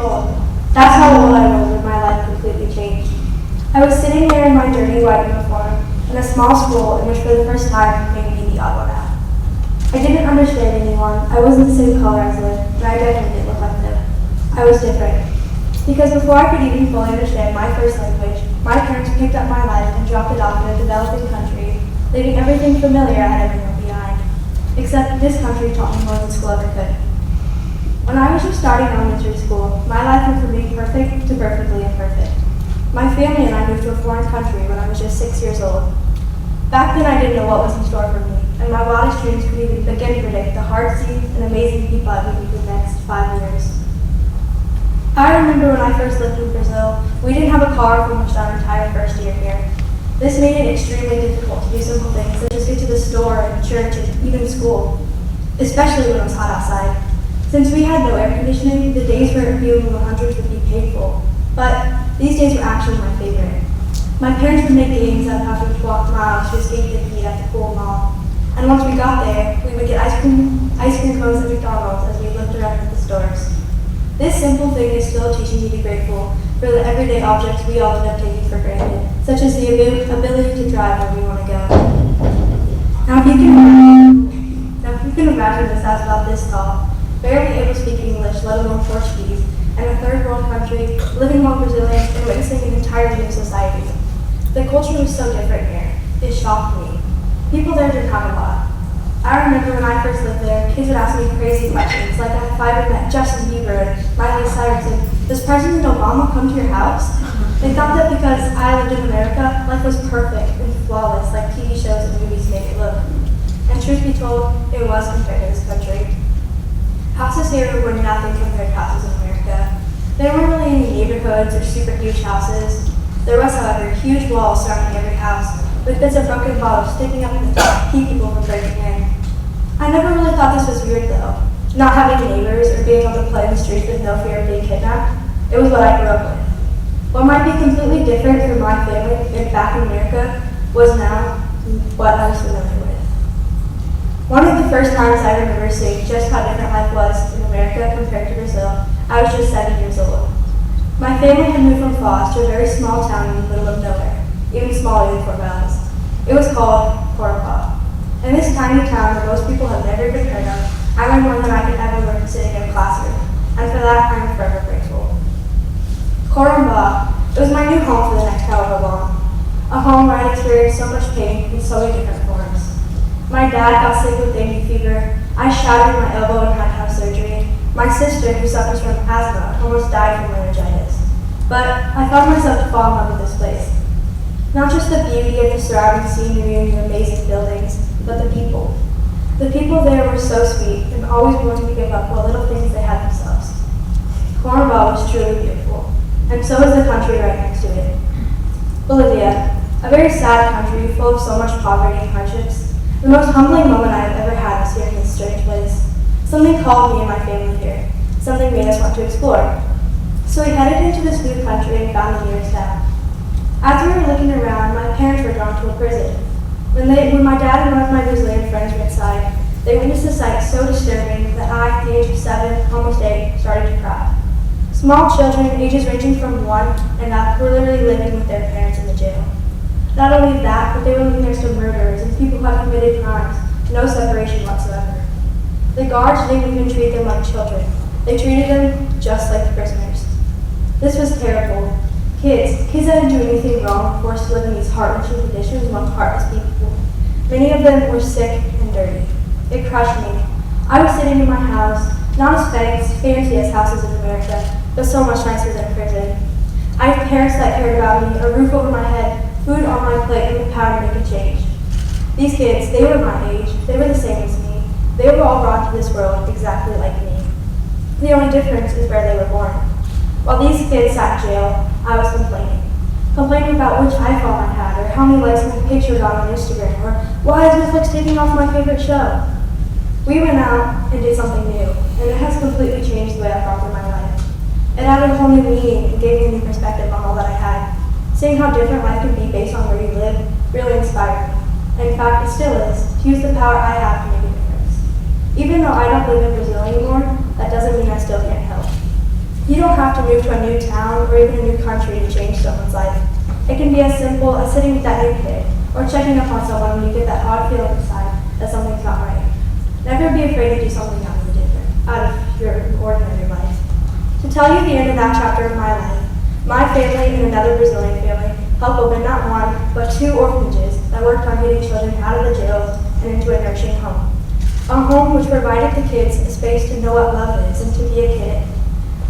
old. That's how old I was when my life completely changed. I was sitting there in my dirty white uniform in a small school in which for the first time made me the odd one out. I didn't understand anyone. I wasn't the same color as them, and I definitely didn't look like them. I was different. Because before I could even fully understand my first language, my parents picked up my life and dropped it off in a developing country, leaving everything familiar I had ever known behind. Except this country taught me more than school ever could. When I was just starting elementary school, my life went from being perfect to perfectly imperfect. My family and I moved to a foreign country when I was just 6 years old. Back then I didn't know what was in store for me, and my wildest dreams couldn't even begin to predict the hard scenes and amazing people I'd meet for the next 5 years. I remember when I first lived in Brazil, we didn't have a car for much our entire first year here. This made it extremely difficult to do simple things such as get to the store and church and even school, especially when it was hot outside. Since we had no air conditioning, the days where feeling in the hundreds would be painful, but these days were actually my favorite. My parents would make games out of having to walk miles to escape the heat at the cool mall, and once we got there, we would get ice cream cones at McDonald's as we looked around at the stores. This simple thing is still teaching me to be grateful for the everyday objects we all end up taking for granted, such as the ability to drive where we want to go. Now if you can imagine this house about this tall, barely able to speak English, let alone Portuguese, and a third world country, living among Brazilians and witnessing an entirely new society. The culture was so different here. It shocked me. People there didn't have a lot. I remember when I first lived there, kids would ask me crazy questions, like if I had met Justin Bieber and Miley Cyrus and, does President Obama come to your house? They thought that because I lived in America, life was perfect and flawless, like TV shows and movies make it look. And truth be told, it was compared to this country. Houses here were nothing compared to houses in America. There weren't really any neighborhoods or super huge houses. There was, however, huge walls surrounding every house, with bits of broken bottles sticking up in the top to keep people from breaking in. I never really thought this was weird though, not having neighbors or being able to play in the streets with no fear of being kidnapped. It was what I grew up with. What might be completely different from my family and back in America was now what I was familiar with. One of the first times I remember seeing just how different life was in America compared to Brazil, I was just 7 years old. My family had moved from Foz to a very small town in the middle of nowhere, even smaller than Fort Valley. It was called Corumbá. In this tiny town where most people have never been heard of, I learned more than I could ever learn sitting in a classroom, and for that I am forever grateful. Corumbá, it was my new home for the next however long, a home where I experienced so much pain in so many different forms. My dad got sick with dengue fever, I shattered my elbow and had to have surgery. My sister, who suffers from asthma, almost died from laryngitis. But I found myself to fall in love with this place. Not just the beauty of the surrounding scenery and the amazing buildings, but the people. The people there were so sweet and always wanting to give up what little things they had themselves. Corumbá was truly beautiful, and so is the country right next to it. Bolivia, a very sad country full of so much poverty and hardships. The most humbling moment I have ever had was here in this strange place. Something called me and my family here. Something made us want to explore. So we headed into this new country and found the nearest town. As we were looking around, my parents were drawn to a prison. When my dad and one of my Brazilian friends were inside, they witnessed a sight so disturbing that I, at the age of 7, almost 8, started to cry. Small children, ages ranging from 1 and up, were literally living with their parents in the jail. Not only that, but they were living next to murderers and people who had committed crimes, no separation whatsoever. The guards didn't even treat them like children. They treated them just like prisoners. This was terrible. Kids that didn't do anything wrong were forced to live in these heart-wrenching conditions among heartless people. Many of them were sick and dirty. It crushed me. I was sitting in my house, not as fancy as houses in America, but so much nicer than prison. I had parents that cared about me, a roof over my head, food on my plate, and the power to make a change. These kids, they were my age. They were the same as me. They were all brought to this world exactly like me. The only difference is where they were born. While these kids sat in jail, I was complaining about which iPhone I had, or how many likes my picture got on Instagram, or why is Netflix taking off my favorite show. We went out and did something new, and it has completely changed the way I thought through my life. It added a whole new meaning and gave me a new perspective on all that I had. Seeing how different life can be based on where you live really inspired me. And in fact, it still is, to use the power I have to make a difference. Even though I don't live in Brazil anymore, that doesn't mean I still can't help. You don't have to move to a new town or even a new country to change someone's life. It can be as simple as sitting with that new kid or checking up on someone when you get that odd feeling inside that something's not right. Never be afraid to do something out of your ordinary life. To tell you the end of that chapter of my life, my family and another Brazilian family helped open not one, but 2 orphanages that worked on getting children out of the jails and into a nourishing home. A home which provided the kids a space to know what love is and to be a kid.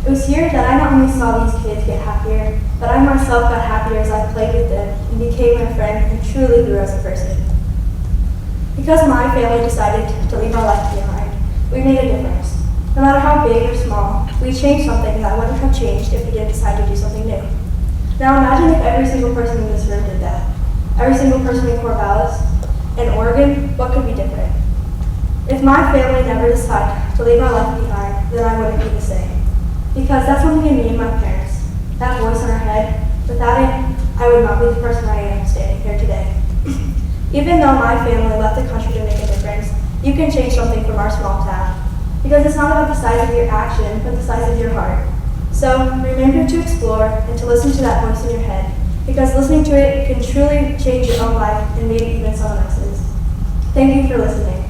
It was here that I not only saw these kids get happier, but I myself got happier as I played with them and became their friend and truly grew as a person. Because my family decided to leave our life behind, we made a difference. No matter how big or small, we changed something that wouldn't have changed if we didn't decide to do something new. Now imagine if every single person in this room did that. Every single person in Corvallis and Oregon, what could be different? If my family never decided to leave our life behind, then I wouldn't be the same. Because that's something in me and my parents, that voice in our head. Without it, I would not be the person I am standing here today. Even though my family left the country to make a difference, you can change something from our small town. Because it's not about the size of your action, but the size of your heart. So remember to explore and to listen to that voice in your head, because listening to it can truly change your own life and maybe even someone else's. Thank you for listening.